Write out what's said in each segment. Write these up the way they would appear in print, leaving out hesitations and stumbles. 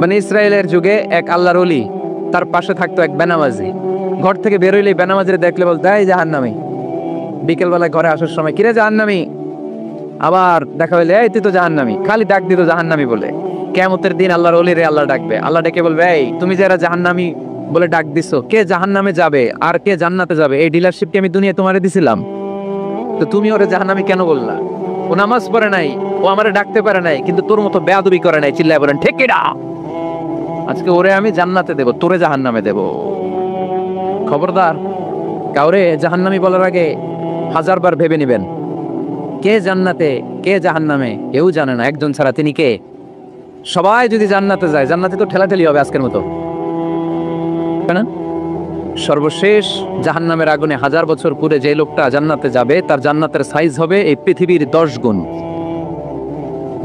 মানে ইসরায়েলের যুগে এক আল্লাহর ওলি, তার পাশে থাকতো এক বেনামাজি। ঘর থেকে বেরোইলেই বেনামাজিরে দেখলে বলতো এই জাহান্নামী। বিকেলবেলায় ঘরে আসার সময় কিরে জাহান্নামী, আবার দেখা হইলে এই তুই তো জাহান্নামী, খালি ডাক দিত জাহান্নামী বলে। কিয়ামতের দিন আল্লাহর ওলিরে আল্লাহ ডাকবে, আল্লাহ ডেকে বলবে এই তুমি যারা জাহান্নামী বলে ডাক দিছো, কে জাহান্নামে যাবে আর কে জান্নাতে যাবে এই ডিলারশিপ কি আমি দুনিয়ায় তোমারে দিছিলাম? তো তুমি ওরে জাহান্নামী কেন বললা? ও নামাজ পড়ে নাই, ও আমারে ডাকতে পারে নাই, কিন্তু তোর মতো বেয়াদবি করে নাই। চিল্লায় বলেন ঠিক কিনা? আজকে ওরে আমি জান্নাতে দেব, তোরে জাহান্নামে দেব। খবরদার, কাউরে জাহান্নামী বলার আগে 1000 বার ভেবে নেবেন। কে জান্নাতে কে জাহান্নামে কেউ জানে না, একজন ছাড়া, তিনি কে? সবাই যদি জান্নাতে যায়, জান্নাতে তো ঠেলাঠেলি হবে আজকের মতো, তাই না? সর্বশেষ জাহান্নামের আগুনে 1000 বছর পুরে যে লোকটা জান্নাতে যাবে, তার জান্নাতের সাইজ হবে এই পৃথিবীর 10 গুণ।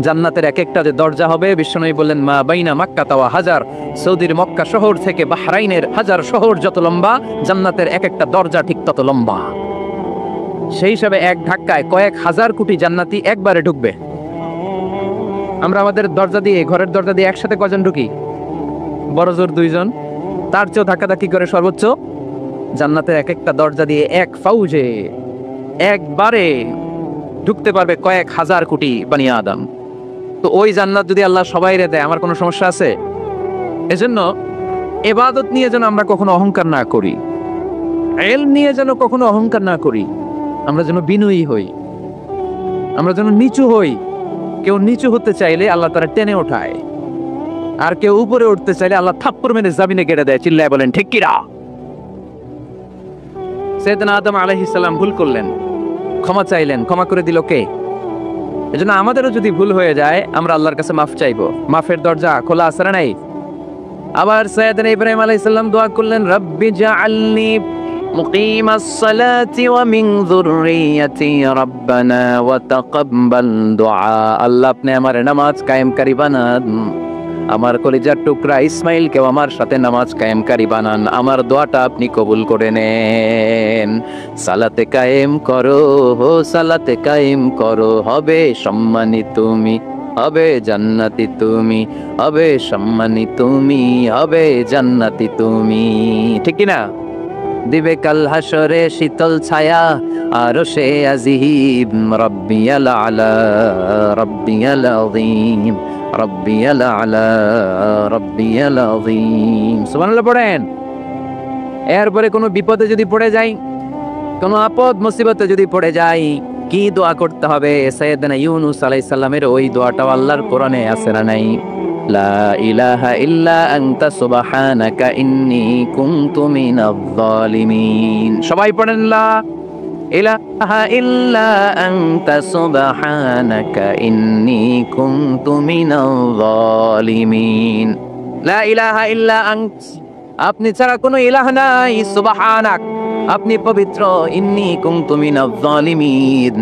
জান্নাতের এক একটা যে দরজা হবে, বিশ্বনবী বললেন মা বাইনা মক্কা তাওয়া হাজার, সৌদির মক্কা শহর থেকে বাহরাইনের 1000 শহর যত লম্বা, জান্নাতের এক একটা দরজা ঠিক তত লম্বা। সেই হিসাবে এক ধাক্কায় কয়েক হাজার কোটি জান্নাতি একবারে ঢুকবে। আমরা আমাদের দরজা দিয়ে, ঘরের দরজা দিয়ে একসাথে কজন ঢুকি? বড় জোর 2 জন। তার চেয়েও ধাক্কাধাক্কি করে সর্বোচ্চ জান্নাতের এক একটা দরজা দিয়ে এক ফাউজে একবারে ঢুকতে পারবে কয়েক হাজার কোটি বানি আদম। তো ওই জান্নাত যদি আল্লাহ সবাইরে দেয়, আমার কোনো সমস্যা আছে? এজন্য ইবাদত নিয়ে যেন আমরা কখনো অহংকার না করি, ইলম নিয়ে যেন কখনো অহংকার না করি। আমরা যেন বিনয়ী হই, আমরা যেন নিচু হই। কেউ নিচু হতে চাইলে আল্লাহ তারা টেনে ওঠায়, আর কেউ উপরে উঠতে চাইলে আল্লাহ থাপ্পড় মেরে জামিনে গেড়ে দেয়। চিল্লায় বলেন ঠিক কিরা? সাইয়েদনা আদম আলাইহিস সালাম ভুল করলেন, ক্ষমা চাইলেন, ক্ষমা করে দিল কে? এজন্য আমাদেরও যদি ভুল হয়ে যায়, আমরা আল্লাহর কাছে মাফ চাইবো। মাফের দরজা খোলা আছে না নাই? আবার সাইয়েদনা ইব্রাহিম আলাইহিস সালাম দোয়া করলেন, রব্বি জাআলনি মুকিমাস সালাতি ওয়া মিন যুররিয়াতি রাব্বানা ওয়া তাকাব্বাল দুআ। আল্লাহ আপনি আমার নামাজ কায়েমকারী বানান, আমার কলিজার টুকরা ইসমাইলকেও আমার সাথে নামাজ কায়েমকারী বানান, আমার দোয়াটা আপনি কবুল করে নেন। সালাতে কায়েম করো, সালাতে কায়েম করো, হবে সম্মানী তুমি, হবে জান্নাতি তুমি, হবে সম্মানী তুমি, হবে জান্নাতি তুমি। ঠিক কি না? দিবে কাল হাসরে শীতল ছায়া আরশে আজিম, রব্বিয়াল আলা রব্বিয়াল আযীম, রব্বিয়াল আলা রব্বিয়াল আযীম। সুবহানাল্লাহ পড়েন। এরপরে কোনো বিপদে যদি পড়ে যাই, কোনো আপদ মুসিবতে যদি পড়ে যাই, কি দোয়া করতে হবে? সাইয়েদনা ইউনূস আলাইহিস সালামের ওই দোয়াটাও আল্লাহর কোরআনে আছে না নাই? লা ইলাহা ইল্লা আনতা সুবহানাকা ইন্নী কুনতু মিনাজ জালিমিন। সবাই পড়েন লা ইলাহা ইল্লা আনতা সুবহানাকা ইন্নী কুনতু মিনাজ জালিমিন। লা ইলাহা ইল্লা আনত, আপনি ছাড়া কোনো ইলাহ নাই, সুবহানাক, আপনি পবিত্র, ইন্নী কুনতু মিনাজ জালিমিন,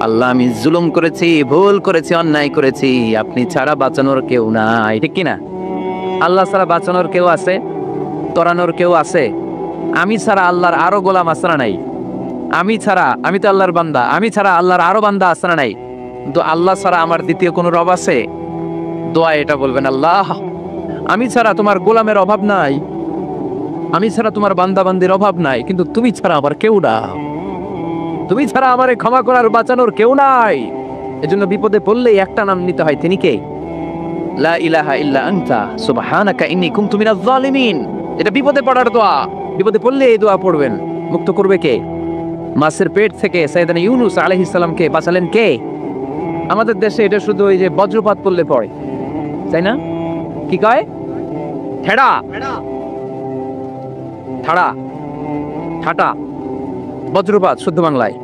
আল্লাহ আমি জুলুম করেছি, ভুল করেছি, অন্যায় করেছি, আপনি ছাড়া বাঁচানোর কেউ নাই। ঠিক কি না? আল্লাহ ছাড়া বাঁচানোর কেউ আছে? তরানোর কেউ আছে? আমি ছাড়া আল্লাহর আরো গোলাম আছে না নাই? আমি ছাড়া, আমি তো আল্লাহর বান্দা, আমি ছাড়া আল্লাহর আরো বান্দা আছে না নাই? তো আল্লাহ ছাড়া আমার দ্বিতীয় কোনো রব আছে? দোয়া এটা বলবেন, আল্লাহ আমি ছাড়া তোমার গোলামের অভাব নাই, আমি ছাড়া তোমার বান্দা বান্দির অভাব নাই, কিন্তু তুমি ছাড়া আমার কেউ না, তুমি ছাড়া আমারে ক্ষমা করার বাঁচানোর কেউ নাই। এজন্য বিপদে পড়লেই একটা নাম নিতে হয়, তিনি কে? লা ইলাহা ইল্লা আনতা সুবহানাকা ইন্নী কুনতু মিনাজ জালিমিন। এটা বিপদে পড়ার দোয়া, বিপদে পড়লে এই দোয়া পড়বেন। মুক্ত করবে কে? মাছের পেট থেকে সাইয়েদনা ইউনূস আলাইহিস সালামকে বাঁচালেন কে? আমাদের দেশে এটা শুধু ওই যে বজ্রপাত পড়লে পড়ে, তাই না? কি কয়? ঠেড়া, ঠাড়া, ঠাটা, বজ্রপাত শুদ্ধ বাংলায়।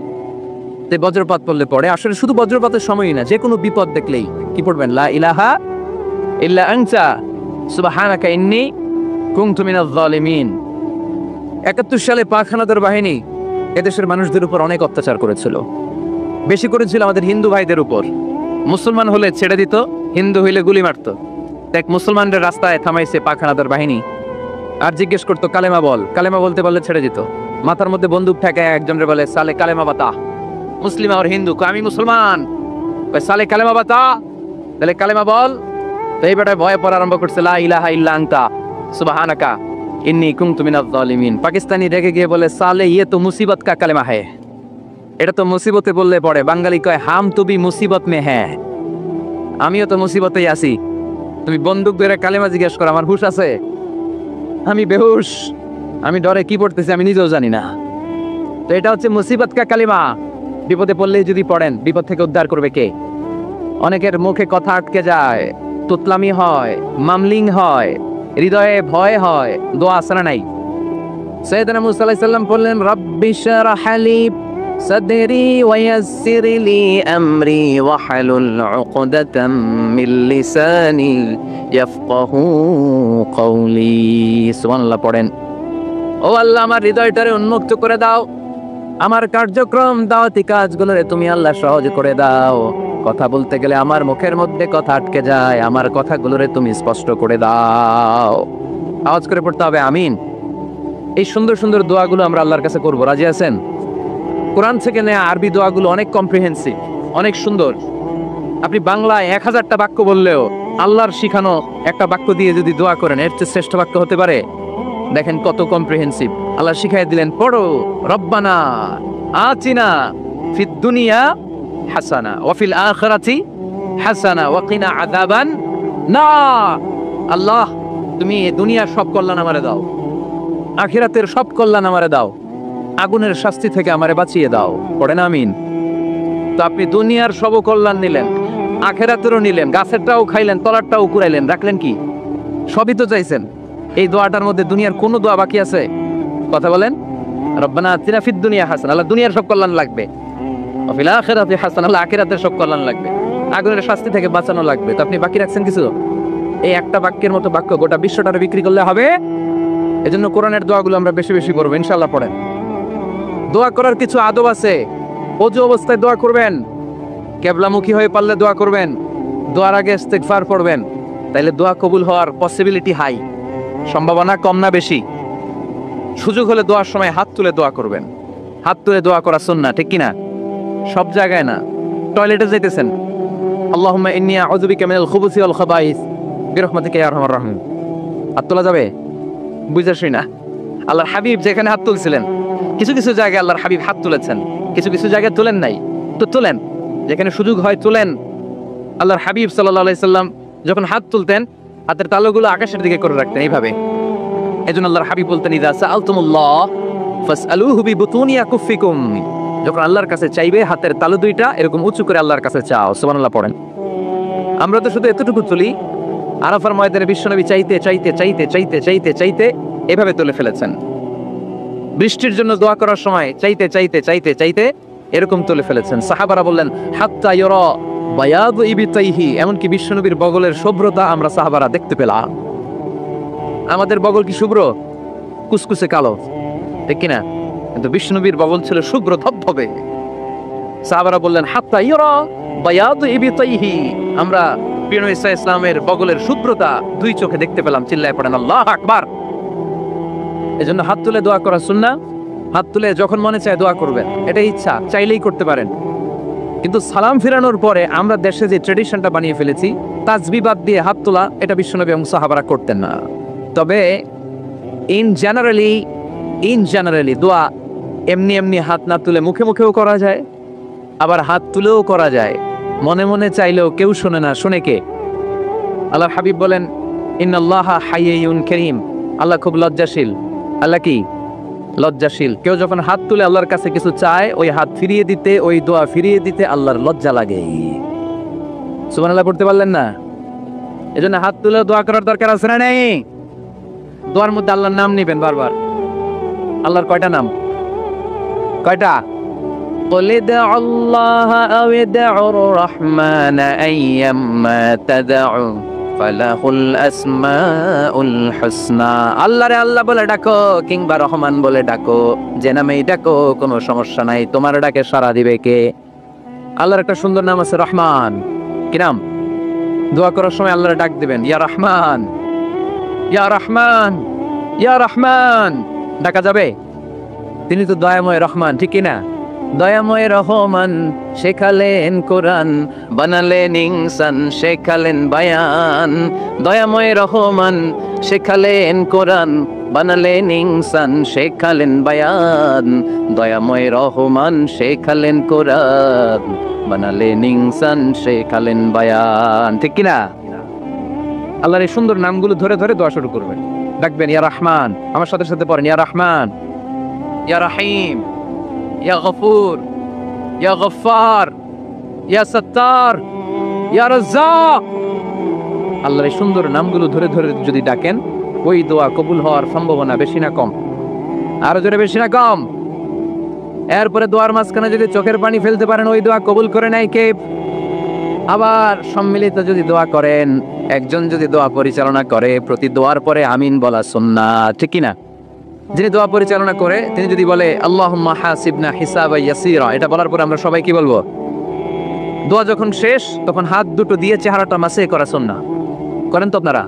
বজ্রপাত পড়লে পড়ে, আসলে শুধু বজ্রপাতের সময়ই না, যে কোনো বিপদ দেখলেই কি পড়বেন? লা ইলাহা ইল্লা আনতা সুবহানাকা ইন্নী কুনতু মিনাজ জালিমিন। 71 সালে পাক হানাদার বাহিনী এদেশের মানুষদের উপর অনেক অত্যাচার করেছিল, বেশি করেছিল আমাদের হিন্দু ভাইদের উপর। মুসলমান হলে ছেড়ে দিত, হিন্দু হইলে গুলি মারত। দেখ মুসলমানদের রাস্তায় থামাইছে পাক হানাদার বাহিনী, আর জিজ্ঞেস করতো কালেমা বল, কালেমা বলতে বললে ছেড়ে দিত। মাথার মধ্যে বন্দুক ঠেকায় একজনের বলে সালে কালেমা বাতা, মুসলিম আর হিন্দু, আমি মুসলমান, সালে কালেমা বাতা, তাহলে কালেমা বল। তো এই বেটায় ভয়ে পড়া আরম্ভ করছে, লা ইলাহা ইল্লা আনতা সুবহানাকা ইন্নী কুনতু মিনাজ জালিমিন। পাকিস্তানি রেগে গিয়ে বলে, সালে ইয়ে তো মুসিবত কা কালেমা হ্যায়, এটা তো মুসিবতে বললে পড়ে। বাঙালি কয়, হাম তো ভি মুসিবত মে হ্যায়, আমিও তো মুসিবতেই আছি। তুমি বন্দুক ধরে কালেমা জিজ্ঞেস করো, আমার হুশ আছে? আমি বেহুশ, আমি ডরে কি পড়তেছি আমি নিজেও জানি না। তো এটা হচ্ছে মুসিবত কা কালিমা। বিপদে পড়লেই যদি পড়েন, বিপদ থেকে উদ্ধার করবে কে? অনেকের মুখে কথা আটকে যায়, তুতলামি হয়, মামলিং হয়, হৃদয়ে ভয় হয়, দোয়া আসরা নাই। সাইয়েদনা মুসা আলাইহিস সালাম বললেন, রাব্বি শরহ লি সাদরি ওয়া ইয়াসসির লি আমরি ওয়াহলুল উকদাতাম মিন লিসানি ইয়াফকাহু কওলি। সুবহানাল্লাহ পড়েন। ও আল্লাহ, আমার হৃদয়টারে উন্মুক্ত করে দাও, আমার কার্যক্রম দাওয়াতি কাজগুলোরে তুমি আল্লাহ সহজ করে দাও। কথা বলতে গেলে আমার মুখের মধ্যে কথা আটকে যায়, আমার কথাগুলোরে তুমি স্পষ্ট করে দাও। আওয়াজ করে পড়তে হবে আমিন। এই সুন্দর সুন্দর দোয়াগুলো আমরা আল্লাহর কাছে করব, রাজি আছেন? কোরআন থেকে নেওয়া আরবি দোয়াগুলো অনেক কম্প্রিহেন্সিভ, অনেক সুন্দর। আপনি বাংলায় 1000টা বাক্য বললেও আল্লাহর শিখানো একটা বাক্য দিয়ে যদি দোয়া করেন, এর চেয়ে শ্রেষ্ঠ বাক্য হতে পারে? দেখেন কত কম্প্রিহেন্সিভ। আল্লাহ শিখাই দিলেন, পড়ো, রব্বানা আতিনা ফিদ দুনিয়া হাসানা ওয়া ফিল আখিরাতি হাসানা ওয়া কিনা আযাবান নার। আল্লাহ, তুমি এই দুনিয়ার সব কল্যাণ আমারে দাও, আখিরাতের সব কল্যাণ আমারে দাও, আগুনের শাস্তি থেকে আমারে বাঁচিয়ে দাও। পড়েন আমিন। তো আপনি দুনিয়ার সব কল্যাণ নিলেন, আখিরাতেরও নিলেন, গাছেরটাও খাইলেন, তলারটাও কুড়াইলেন, রাখলেন কি? সবই তো চাইছেন। এই দোয়াটার মধ্যে দুনিয়ার কোন দোয়া বাকি আছে? কথা বলেন। রব্বানা আতিনা ফিদ দুনিয়া হাসানা, আল্লাহ দুনিয়ার সব কল্যাণ লাগবে। ওয়া ফিল আখিরাতি হাসানা, আল্লাহ আখিরাতের সব কল্যাণ লাগবে, আগুনের শাস্তি থেকে বাঁচানো লাগবে। তো আপনি বাকি রাখছেন কিছু? এই একটা বাক্যের মতো বাক্য গোটা বিশ্বটারে বিক্রি করলে হবে। এজন্য কোরআনের দোয়াগুলো আমরা বেশি বেশি করবো, ইনশাআল্লাহ। পড়েন। দোয়া করার কিছু আদব আছে। ওযু অবস্থায় দোয়া করবেন, কিবলামুখী হয়ে পারলে দোয়া করবেন, দোয়ার আগে ইস্তিগফার পড়বেন, তাইলে দোয়া কবুল হওয়ার পসিবিলিটি হাই, সম্ভাবনা কম না বেশি? সুযোগ হলে দোয়ার সময় হাত তুলে দোয়া করবেন। হাত তুলে দোয়া করা সুন্নাহ, ঠিক কিনা? সব জায়গায় না। টয়লেটে যাইতেছেন, আল্লাহুম্মা ইন্নী আউযু বিকা মিনাল খুবুসি ওয়াল খাবাইস বিরহমাতিকা ইয়া আরহামার রাহিম। হাত তোলা যাবে? বুঝাসই না। আল্লাহর হাবিব যেখানে হাত তুলছিলেন, কিছু কিছু জায়গায় আল্লাহর হাবিব হাত তুলেছেন, কিছু কিছু জায়গায় তুলেন নাই। তো তুলেন, যেখানে সুযোগ হয় তুলেন। আল্লাহর হাবিব সাল্লাল্লাহু আলাইহি সাল্লাম যখন হাত তুলতেন, হাতের তালুগুলো আকাশের দিকে করে রাখতেন, এইভাবে। এজন্য আল্লাহর হাবিব বলতেন, ইযা সাআলতুমুল্লাহ ফাসআলুহু বিবুতুনি আকুফিকুম। যখন আল্লাহর কাছে চাইবে, হাতের তালু দুইটা এরকম উঁচু করে আল্লাহর কাছে চাও। সুবহানাল্লাহ পড়েন। আমরা তো শুধু এতটুকু তুলি। আরাফার ময়দানে বিশ্বনবী চাইতে চাইতে চাইতে চাইতে চাইতে চাইতে এভাবে তুলে ফেলেছেন। বৃষ্টির জন্য দোয়া করার সময় চাইতে চাইতে চাইতে চাইতে এরকম তুলে ফেলেছেন। সাহাবারা বললেন, হাত্তা ইউরা বায়াদু ইবতাইহি, এমনকি বিশ্বনবীর বগলের শুভ্রতা আমরা সাহাবারা দেখতে পেলাম। আমাদের বগল কি শুভ্র? কুসকুসে কালো, ঠিক কিনা? কিন্তু বিশ্বনবীর বগল ছিল শুভ্র ধবধবে। সাহাবারা বললেন, হাত্তা ইউরা বায়াদু ইবতাইহি, আমরা প্রিয় নবী সাল্লাল্লাহু আলাইহি ওয়াসাল্লামের বগলের শুভ্রতা দুই চোখে দেখতে পেলাম। চিল্লায় পড়েন আল্লাহু আকবার। এজন্য হাত তুলে দোয়া করা সুন্নাহ। হাত তুলে যখন মনে চায় দোয়া করবেন, এটা ইচ্ছা, চাইলেই করতে পারেন। কিন্তু সালাম ফিরানোর পরে আমরা দেশে যে ট্রেডিশনটা বানিয়ে ফেলেছি, তাসবিহ বাদ দিয়ে হাত তোলা, এটা বিশ্বনবী এবং সাহাবারা করতেন না। তবে ইন জেনারেলি দোয়া এমনি এমনি হাত না তুলে মুখে মুখেও করা যায়, আবার হাত তুলেও করা যায়। মনে মনে চাইলেও কেউ শোনে না, শোনে কে? আল্লাহর হাবিব বলেন, ইন্নাল্লাহা হাইয়ুন কারীম, আল্লাহ খুব লজ্জাশীল। আল্লাহ কি? লজ্জাশীল। কেউ যখন হাত তুলে আল্লাহর কাছে কিছু চায়, ওই হাত ফিরিয়ে দিতে, ওই দোয়া ফিরিয়ে দিতে আল্লাহর লজ্জা লাগে। সুবহানাল্লাহ পড়তে পারলেন না? এজন্য হাত তুলে দোয়া করার দরকার আছে না নেই? দোয়ার মধ্যে আল্লাহর নাম নেবেন বারবার। আল্লাহর কয়টা নাম? কয়টা? قل ادعوا الله أو ادعوا الرحمن أيما تدعوا فله الأسماء الحسنى। আল্লাহ রে আল্লাহ বলে ডাকো, কিংবা রহমান বলে ডাকো, যে নামেই ডাকো কোনো সমস্যা নাই, তোমার ডাকে সাড়া দিবে কে? আল্লাহর একটা সুন্দর নাম আছে, রহমান। কি নাম? দোয়া করার সময় আল্লাহরে ডাক দিবেন, ইয়া রহমান, ইয়া রহমান, ইয়া রহমান। ডাকা যাবে? তিনি তো দয়াময় রহমান, ঠিক কি না? দয়াময় রহমান শেখালেন কোরআন, বানালেন ইনসান শেখালেন বায়ান। দয়াময় রহমান শেখালেন কোরআন, বানালেন ইনসান শেখালেন বায়ান। দয়াময় রহমান শেখালেন কোরআন, বানালেন ইনসান শেখালেন বায়ান। ঠিক কিনা? আল্লাহর এই সুন্দর নামগুলো ধরে ধরে দোয়া শুরু করবেন। ডাকবেন ইয়া রহমান, আমার সাথে সাথে পড়েন ইয়া রহমান, ইয়া রহিম, ইয়া গফুর, ইয়া গফফার, ইয়া সত্তার, ইয়া রাজ্জাক। আল্লাহর এই সুন্দর নামগুলো ধরে ধরে যদি ডাকেন, ওই দোয়া কবুল হওয়ার সম্ভাবনা বেশি না কম? আরো জোরে, বেশি না কম? এরপরে দোয়ার মাঝখানে যদি চোখের পানি ফেলতে পারেন, ওই দোয়া কবুল করে নেয় কে? আবার সম্মিলিত যদি দোয়া করেন, একজন যদি দোয়া পরিচালনা করে, প্রতি দোয়ার পরে আমিন বলা সুন্নাত। ঠিক কিনা? যিনি দোয়া পরিচালনা করে তিনি যদি বলে আল্লাহুম্মা হাসিবনা হিসাবান ইয়াসীরা, এটা বলার পরে আমরা সবাই কি বলবো? দোয়া যখন শেষ তখন হাত দুটো দিয়ে চেহারাটা মাসে করা সুন্নাহ। করেন তো আপনারা?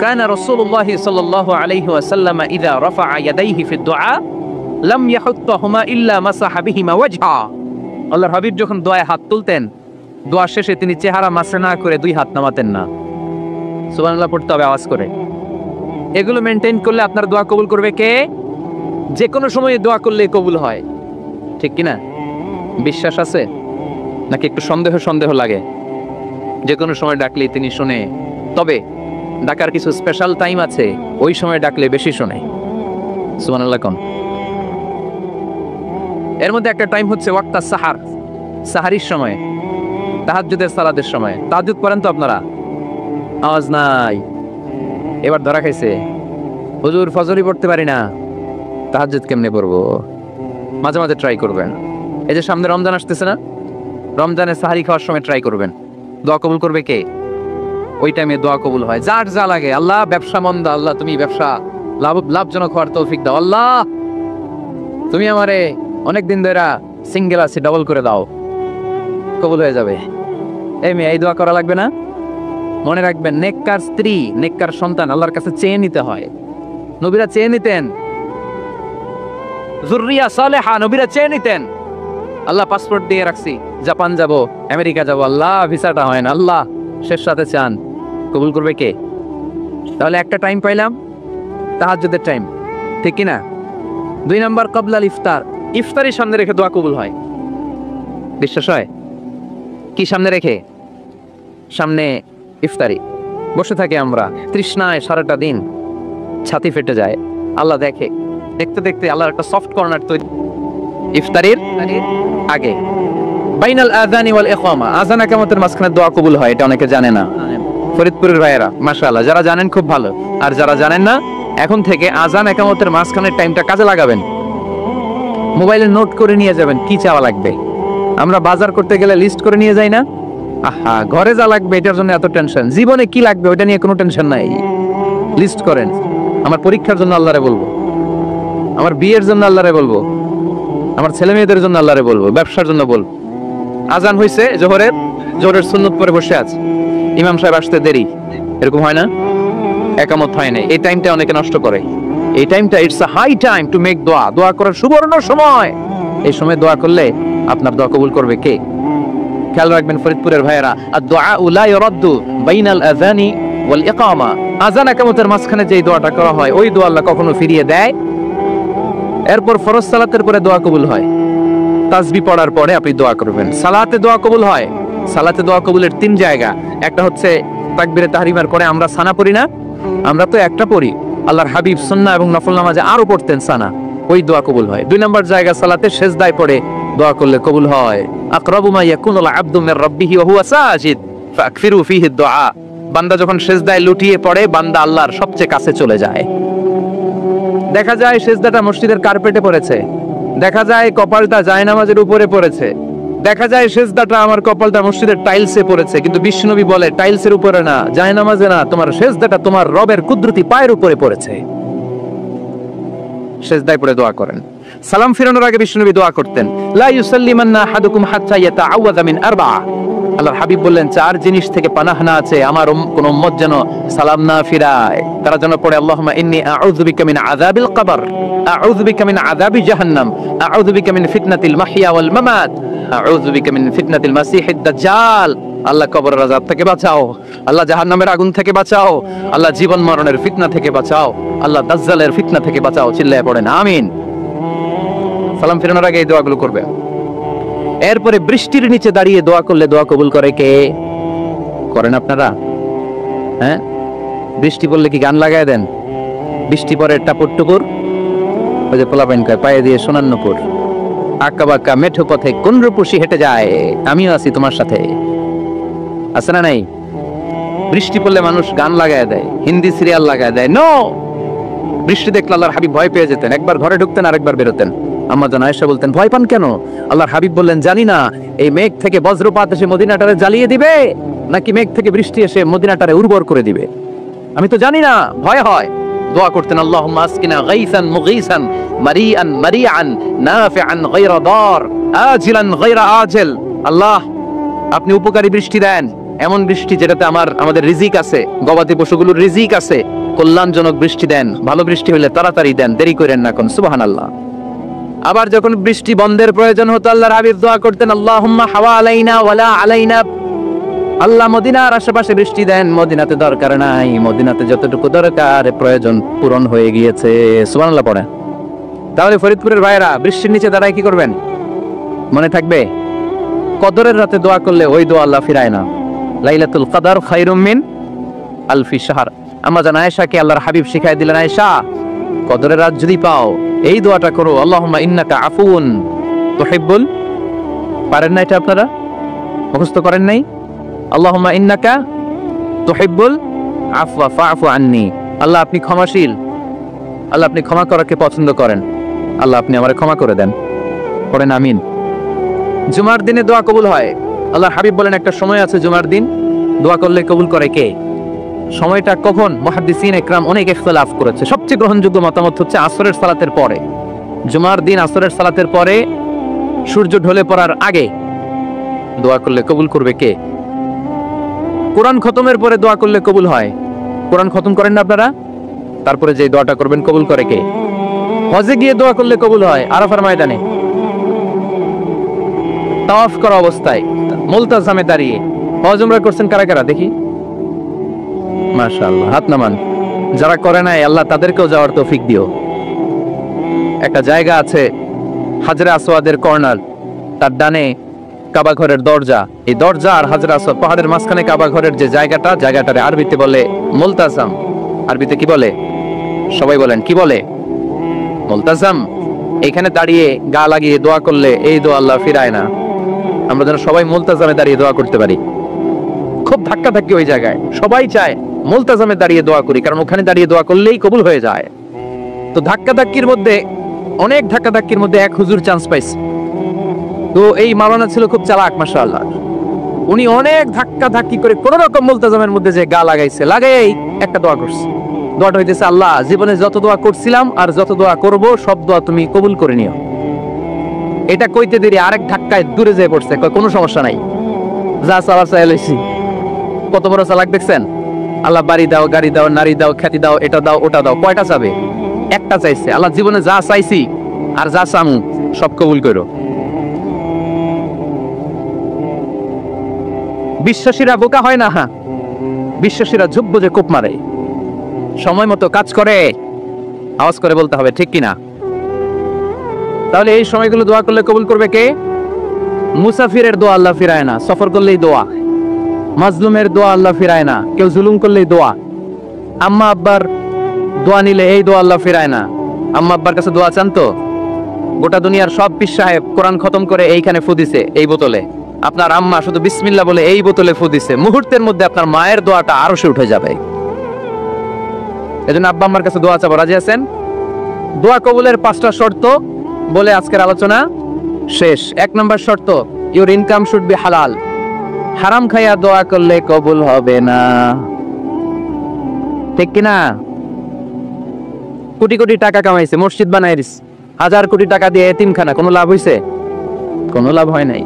কানা রাসূলুল্লাহ সাল্লাল্লাহু আলাইহি ওয়াসাল্লাম ইযা রাফা'a ইয়াদাইহি ফিদ দুআ লাম ইয়াহুত্তাহুমা ইল্লা মাসাহা বিহিমা ওয়াজহা। আল্লাহর হাবিব যখন দোয়ায় হাত তুলতেন, দোয়া শেষে তিনি চেহারা মাসে না করে দুই হাত নামাতেন না। সুবহানাল্লাহ পড়তে হবে আওয়াজ করে। এগুলো মেনটেন করলে আপনার দোয়া কবুল করবে কে? যে কোনো সময়ে দোয়া করলে কবুল হয়। ঠিক কিনা? বিশ্বাস আছে নাকি একটু সন্দেহ সন্দেহ লাগে? যে কোনো সময় ডাকলে তিনি শুনে, তবে ডাকার কিছু স্পেশাল টাইম আছে, ওই সময় ডাকলে বেশি শুনে। সুবহানাল্লাহ কোন? এর মধ্যে একটা টাইম হচ্ছে ওয়াক্তা সাহার, সাহারির সময়, তাহাজ্জুদের সালাতের সময়। তাহাজ্জুদ করেন তো আপনারা? আওয়াজ নাই। এবার ধরা খাইছে, হুজুর ফজরই পড়তে পারি না, তাহাজ্জুদ কেমনে পড়বো? মাঝে মাঝে ট্রাই করবেন। এই যে সামনে রমজান আসতেছে না, রমজানে সাহারি খাওয়ার সময় ট্রাই করবেন। দোয়া কবুল করবে কে? ওই টাইমে দোয়া কবুল হয়। যার যা লাগে, আল্লাহ ব্যবসা মন্দা, আল্লাহ তুমি ব্যবসা লাভজনক হওয়ার তৌফিক দাও, আল্লাহ তুমি আমারে অনেকদিন ধরে সিঙ্গেল আছি, ডাবল করে দাও, কবুল হয়ে যাবে। এই মেয়ে, এই দোয়া করা লাগবে না? মনে রাখবেন, নেককার স্ত্রী, নেককার সন্তান আল্লাহর কাছে চেয়ে নিতে হয়। নবীরা চেয়ে নিতেন, যুররিয়া সালেহা নবীরা চেয়ে নিতেন। আল্লাহ পাসপোর্ট দিয়ে রাখছি, জাপান যাব, আমেরিকা যাব, আল্লাহ ভিসাটা হয় না, আল্লাহ শেষ সাথে চান, কবুল করবে কে? তাহলে একটা টাইম পাইলাম, তাহাজ্জুদের টাইম। ঠিক কিনা? 2 নাম্বার ক্বাবলাল ইফতার, ইফতারের সামনে রেখে দোয়া কবুল হয়। বিশ্বাস হয়? কি সামনে রেখে? সামনে ইফতারি। বসে থাকি আমরা তৃষ্ণায় সারাটা দিন, ছাতি ফেটে যায়। আল্লাহ দেখে, দেখতে দেখতে আল্লাহর একটা সফট কর্নার তৈরি ইফতারির আগে। বাইনাল আযানি ওয়াল ইকামা, আযান ইকামতের মাঝখানে দোয়া কবুল হয়, এটা অনেকে জানে না। ফরিদপুরের ভাইয়েরা মাশাআল্লাহ, যারা জানেন খুব ভালো, আর যারা জানেন না, এখন থেকে আযান ইকামতের মাঝখানের টাইমটা কাজে লাগাবেন। মোবাইলে নোট করে নিয়ে যাবেন কি চাওয়া লাগবে। আমরা বাজার করতে গেলে লিস্ট করে নিয়ে যাই না? আহা, ঘরে যা লাগবে এটার জন্য এত টেনশন, জীবনে কি লাগবে ওটা নিয়ে কোনো টেনশন নাই। লিস্ট করেন। আমার পরীক্ষার জন্য আল্লাহরে বলবো, আমার বিয়ের জন্য আল্লাহরে বলবো, আমার ছেলে মেয়েদের জন্য আল্লাহরে বলবো, ব্যবসার জন্য বলবো। আজান হইছে জোহরের সুন্নত পরে বসে আছে, ইমাম সাহেব আসতে দেরি, এরকম হয় না? একামত হয় না, এই টাইমটা অনেকে নষ্ট করে। এই টাইমটা it's a high time to make দোয়া, দোয়া করার সুবর্ণ সময়। এই সময় দোয়া করলে আপনার দোয়া কবুল করবে কে? খেয়াল রাখবেন ফরিদপুরের ভাইয়েরা, আদ-দুআ লা ইউরাদ্দু বাইনাল আযানি ওয়াল ইকামা, আযান ইকামতের মাঝখানে যেই দোয়াটা করা হয়, ওই দোয়া আল্লাহ কখনো ফিরিয়ে দেয়। এরপর ফরজ সালাতের পরে দোয়া কবুল হয়। তাসবিহ পড়ার পরে আপনি দোয়া করবেন। সালাতে দোয়া কবুল হয়। সালাতে দোয়া কবুলের 3 জায়গা। একটা হচ্ছে তাকবীরে তাহরিমার পরে আমরা সানা পড়ি না, আমরা তো একটা পড়ি, আল্লাহর হাবিব সুন্নাহ এবং নফল নামাজে আরো পড়তেন সানা, ওই দোয়া কবুল হয়। 2 নম্বর জায়গা সালাতে সেজদায় পড়ে দোয়া করলে কবুল হয়। আকরাবু মা ইয়াকুনুল আবদু মির রাব্বিহি ওয়া হুয়া সাজিদ ফাকফিরু ফীহি দুআ, বান্দা যখন সেজদায় লুটিয়ে পড়ে, বান্দা আল্লাহর সবচেয়ে কাছে চলে যায়। দেখা যায় সেজদাটা মসজিদের কার্পেটে পড়েছে, দেখা যায় কপালটা জায়নামাজের উপরে পড়েছে, দেখা যায় সেজদাটা আমার কপালটা মসজিদের টাইলসে পড়েছে, কিন্তু বিশ্বনবী বলে টাইলসের উপরে না, জায়নামাজে না, তোমার সেজদাটা তোমার রবের কুদরতি পায়ের উপরে পড়েছে। সেজদায় পড়ে দোয়া করেন। সালাম ফিরানোর আগে বিশ্বনবী দোয়া করতেন, লা ইউসাল্লিমান্না আহাদুকুম হাত্তা ইয়াতাআওয়াযা মিন আরবা'a। আল্লাহর হাবিব বললেন, চার জিনিস থেকে পানাহ না আছে আমার কোন উম্মত যেন সালাম না ফিরায়। তারা যেন পড়ে, আল্লাহুম্মা ইন্নী আউযু বিকা মিন আযাবিল কবর, আউযু বিকা মিন আযাবি জাহান্নাম, আউযু বিকা মিন ফিতনাতিল মাহইয়া ওয়াল মামাত, আউযু বিকা মিন ফিতনাতিল মাসিহিদ দাজ্জাল। আল্লাহ কবরের আযাব থেকে বাঁচাও, আল্লাহ জাহান্নামের আগুন থেকে বাঁচাও, আল্লাহ জীবন মরণের ফিতনা থেকে বাঁচাও, আল্লাহ দাজ্জালের ফিতনা থেকে বাঁচাও। চিল্লায়ে পড়েন আমিন। সালাম ফিরানোর আগে এই দোয়াগুলো করবে। এরপরে বৃষ্টির নিচে দাঁড়িয়ে দোয়া করলে দোয়া কবুল করে কে? করেন আপনারা? হ্যাঁ, বৃষ্টি পড়লে কি গান লাগায় দেন? বৃষ্টি পরে টাপুর টুপুর, ওই যে পোলাপাইন কয় পায়ে দিয়ে সোনার নুপুর, আঁকা বাঁকা মেঠো পথে কোন রূপসী হেঁটে যায়, আমিও আছি তোমার সাথে, আছে না নাই? বৃষ্টি পড়লে মানুষ গান লাগায় দেয়, হিন্দি সিরিয়াল লাগায় দেয়। নো, বৃষ্টি দেখলে আল্লাহর হাবিব ভয় পেয়ে যেতেন, একবার ঘরে ঢুকতেন আরেকবার বেরোতেন। আম্মা জান আয়েশা বলতেন, ভয় পান কেন? আল্লাহর হাবিব বললেন, জানি না এই মেঘ থেকে বজ্রপাত এসে মদিনাটারে জ্বালিয়ে দিবে নাকি মেঘ থেকে বৃষ্টি এসে মদিনাটারে উর্বর করে দিবে, আমি তো জানি না, ভয় হয়। দোয়া করতেন, আল্লাহুম্মা আসকিনা গাইসান মুগীসান মারিআন মারিআন নাফিআন গায়রা দার আজিলান গায়রা আজিল। আল্লাহ, আপনি উপকারী বৃষ্টি দেন, এমন বৃষ্টি যেটাতে আমাদের রিজিক আছে, গবাদি পশুগুলোর রিজিক আছে, কল্যাণজনক বৃষ্টি দেন, ভালো বৃষ্টি হলে তাড়াতাড়ি দেন, দেরি করেন না কোন। সুবহানাল্লাহ। আবার যখন বৃষ্টি বন্ধের প্রয়োজন হতো আল্লাহর হাবিব দোয়া করতেন, আল্লাহুম্মা হাওয়া আলাইনা ওয়ালা আলাইনা। আল্লাহ মদিনার আশেপাশে বৃষ্টি দেন, মদিনাতে দরকার নাই, মদিনাতে যতটুকু দরকার প্রয়োজন পূরণ হয়ে গিয়েছে। সুবহানাল্লাহ পড়ে। তাহলে ফরিদপুরের ভাইরা বৃষ্টির নিচে দাঁড়ায় কি করবেন মনে থাকবে? কদরের রাতে দোয়া করলে ওই দোয়া আল্লাহ ফিরায় না। লাইলাতুল কদর খায়রুম মিন আলফি শাহর। আম্মা জান আয়েশাকে আল্লাহর হাবিব শিখাই দিলেন, আয়েশা, কদরের রাত যদি পাও এই দোয়াটা করো, আল্লাহুম্মা ইন্নাকা আফুন তুহিব্বুল। পারেন না এটা? আপনারা মুখস্থ করেন নাই? আল্লাহুম্মা ইন্নাকা তুহিব্বুল আফওয়া ফাআফু আন্নি। আল্লাহ আপনি ক্ষমাশীল, আল্লাহ আপনি ক্ষমা করাকে পছন্দ করেন, আল্লাহ আপনি আমারে ক্ষমা করে দেন। পড়েন আমিন। জুমার দিনে দোয়া কবুল হয়। আল্লাহর হাবিব বলেন, একটা সময় আছে জুমার দিন দোয়া করলে কবুল করে কে? সময়টা কখন? মুহাদ্দিসিন ইকরাম অনেক ইখতিলাফ করেছে। সবচেয়ে গ্রহণযোগ্য মতামত হচ্ছে আসরের সালাতের পরে। জুমার দিন আসরের সালাতের পরে সূর্য ঢলে পড়ার আগে দোয়া করলে কবুল করবে কে? কোরআন খতমের পরে দোয়া করলে কবুল হয়। কোরআন খতম করেন না আপনারা? তারপরে যে দোয়াটা করবেন কবুল করে কে? হজে গিয়ে দোয়া করলে কবুল হয়। আরাফার ময়দানে তাওয়াফ করা অবস্থায় মুলতাজামে দাঁড়িয়ে। হজ উমরা করছেন কারা কারা দেখি? মাশাআল্লাহ, হাত নামান। যারা করে নাই আল্লাহ তাদেরকেও যাওয়ার তৌফিক দিও। একটা জায়গা আছে হাজরে আসওয়াদের কর্নার, তার ডানে কাবা ঘরের দরজা। এই দরজা আর হাজরে আসওয়াদ পাহাড়ের মাঝখানে কাবা ঘরের যে জায়গাটারে আরবিতে বলে মুলতাজাম। আরবিতে কি বলে? সবাই বলেন, কি বলে? মুলতাজাম। এখানে দাঁড়িয়ে গা লাগিয়ে দোয়া করলে এই দোয়া আল্লাহ ফিরায় না। আমরা যেন সবাই মুলতাজামে দাঁড়িয়ে দোয়া করতে পারি। খুব ধাক্কা ধাক্কি ওই জায়গায়, সবাই চায় মুলতাজামে দাঁড়িয়ে দোয়া করি, কারণ ওখানে দাঁড়িয়ে দোয়া করলেই কবুল হয়ে যায়। তো ধাক্কা ধাক্কির মধ্যে, অনেক ধাক্কা ধাক্কির মধ্যে এক হুজুর চান্স পাইছে। তো এই মাওলানা ছিল খুব চালাক, মাশাআল্লাহ। উনি অনেক ধাক্কা ধাক্কি করে কোন রকম মুলতাজামের মধ্যে যে গা লাগাইছে, লাগাই একটা দোয়া করছে। দোয়াটা হইতেছে, আল্লাহ জীবনে যত দোয়া করছিলাম আর যত দোয়া করব সব দোয়া তুমি কবুল করে নিও। এটা কইতে দেরি আরেক ধাক্কায় দূরে যেয়ে পড়ছে, কয় কোনো সমস্যা নাই, যা চাওয়ার চাই লইছি। কত বড় চালাক দেখছেন? আল্লাহ বাড়ি দাও, গাড়ি দাও, নারী দাও, খ্যাতি দাও, এটা দাও, ওটা দাও, কয়টা চাবে? একটা চাইছে। আল্লাহ জীবনে যা চাইছি আর যা চামু সব কবুল করো। বিশ্বাসীরা বোকা হয় না, হ্যাঁ, বিশ্বাসীরা ঝুব্ব যে কোপ মারে, সময় মতো কাজ করে। আওয়াজ করে বলতে হবে, ঠিক কিনা? তাহলে এই সময়গুলো দোয়া করলে কবুল করবে কে? মুসাফিরের দোয়া আল্লাহ ফিরায় না, সফর করলেই দোয়া। মাজলুমের দোয়া আল্লাহ ফিরায় না, কেউ জুলুম করলেই দোয়া। আম্মা আব্বার দোয়া নিলে এই দোয়া আল্লাহ ফিরায় না। আম্মা আব্বার কাছে দোয়া চান তো? গোটা দুনিয়ার সব পীর সাহেব কোরআন খতম করে এইখানে ফু দিছে, এই বোতলে। আপনার আম্মা শুধু বিসমিল্লাহ বলে এই বোতলে ফু দিছে, মুহূর্তের মধ্যে আপনার মায়ের দোয়াটা আরশে উঠে যাবে। এজন্য আব্বা আম্মার কাছে দোয়া চাবো, রাজি আছেন? দোয়া কবুলের 5টা শর্ত বলে আজকের আলোচনা শেষ। 1 নম্বর শর্ত, ইউর ইনকাম শুড বি হালাল। হারাম খাইয়া দোয়া করলে কবুল হবে না, ঠিক কিনা? কোটি কোটি টাকা কামাইছে, মসজিদ বানাই দিছে, 1000 কোটি টাকা দিয়ে এতিমখানা, কোনো লাভ হইছে? কোনো লাভ হয় নাই।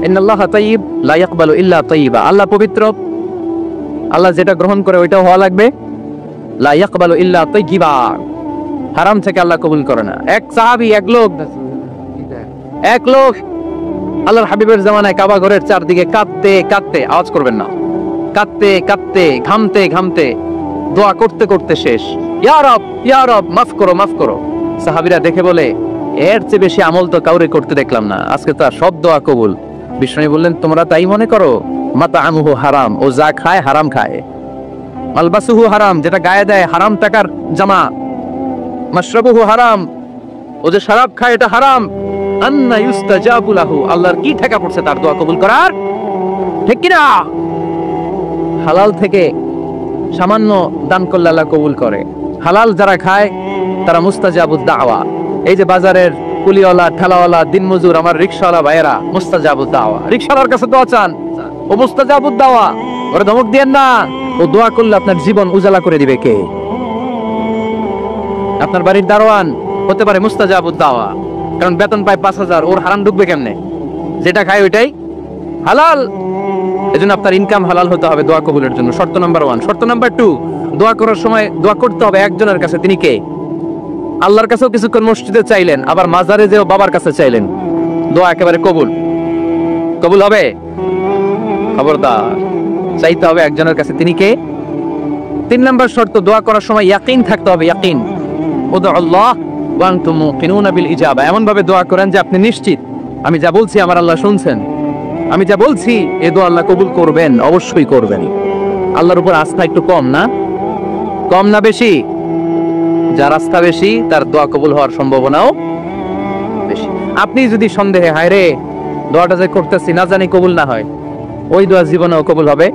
ইন্নাল্লাহা তাইয়্যিব লা ইয়াকবালু ইল্লা তাইয়্যিবা, আল্লাহ পবিত্র, আল্লাহ যেটা গ্রহণ করে ওইটাও হওয়া লাগবে। লা ইয়াকবালু ইল্লা তাইয়্যিবা, হারাম থেকে আল্লাহ কবুল করে না। এক সাহাবী, এক লোক আল্লাহর হাবিবের জামানায় কাবা ঘরের চারদিকে কাঁদতে কাঁদতে, আওয়াজ করবেন না, কাঁদতে কাঁদতে, ঘামতে ঘামতে, দোয়া করতে করতে শেষ। ইয়া রব, ইয়া রব, মাফ করো, মাফ করো। সাহাবীরা দেখে বলে, এর চেয়ে বেশি আমল তো কাউরে করতে দেখলাম না, আজকে তো সব দোয়া কবুল। বিষ্ণু বললেন, তোমরা তাই মনে করো? মাতাআমুহু হারাম, ও যা খায় হারাম খায়। মালবাসুহু হারাম, যেটা গায়ে দেয় হারাম টাকার জামা। মাশরাবুহু হারাম, ও যে শরাব খায় এটা হারাম। আন্না ইউস্তাজাবু লাহু, আল্লাহর কি ঠেকা পড়ছে তার দোয়া কবুল করার? ঠিক কি না? হালাল থেকে সামান্য দান করলে আল্লাহ কবুল করে। হালাল যারা খায় তারা মুস্তাজাবুদ দাওয়া। এই যে বাজারের কুলিওয়ালা, ঠেলাওয়ালা, দিনমজুর, আমার রিকশাওয়ালা ভাইয়েরা, মুস্তাজাবুদ দাওয়া। রিকশাওয়ালার কাছে দোয়া চান, ও মুস্তাজাবুদ দাওয়া। ওরে ধমক দিয়েন না, ও দোয়া করলে আপনার জীবন উজালা করে দিবে কে? আপনার বাড়ির দারোয়ান হতে পারে মুস্তাজাবুদ দাওয়া, কারণ বেতন পায় 5000, ওর হারাম ঢুকবে কেমনে? যেটা খায় ওইটাই হালাল। এজন্য আপনার ইনকাম হালাল হতে হবে দোয়া কবুলের জন্য, শর্ত নাম্বার 1। শর্ত নাম্বার 2, দোয়া করার সময় দোয়া করতে হবে একজনের কাছে। তিনি কে? আল্লাহর কাছেও কিছুক্ষণ মসজিদে চাইলেন, আবার মাজারে যেও বাবার কাছে চাইলেন, দোয়া একেবারে কবুল। কবুল হবে? খবরদার, চাইতে হবে একজনের কাছে। তিনি কে? 3 নাম্বার শর্ত, দোয়া করার সময় ইয়াকিন থাকতে হবে। ইয়াকিন, উদউল্লাহ ওয়া আনতুম মুকিনুনা বিল ইজাবা, এমন ভাবে দোয়া করেন যে আপনি নিশ্চিত আমি যা বলছি আমার আল্লাহ শুনছেন, আমি যা বলছি এই দোয়া আল্লাহ কবুল করবেন, অবশ্যই করবেন। আল্লাহর উপর আস্থা একটু কম না? কম না বেশি? যার আস্থা বেশি তার দোয়া কবুল হওয়ার সম্ভাবনাও বেশি। আপনি যদি সন্দেহে, হায় রে দোয়াটা যে করতেছি না জানি কবুল না হয়, ওই দোয়া জীবনেও কবুল হবে।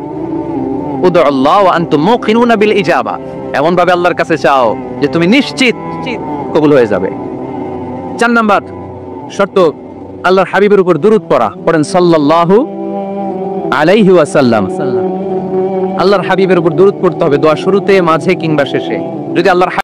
উদউল্লাহ ওয়া আনতুম মুকিনুনা বিল ইজাবা, এমন ভাবে আল্লাহর কাছে চাও যে তুমি নিশ্চিত কবুল হয়ে যাবে। 4 নাম্বার শর্ত, আল্লাহর হাবিবের উপর দুরূদ পড়া। পড়েন সাল্লাল্লাহু আলাইহি ওয়াসাল্লাম। আল্লাহর হাবিবের উপর দুরূদ পড়তে হবে দোয়া শুরুতে, মাঝে কিংবা শেষে। যদি আল্লাহর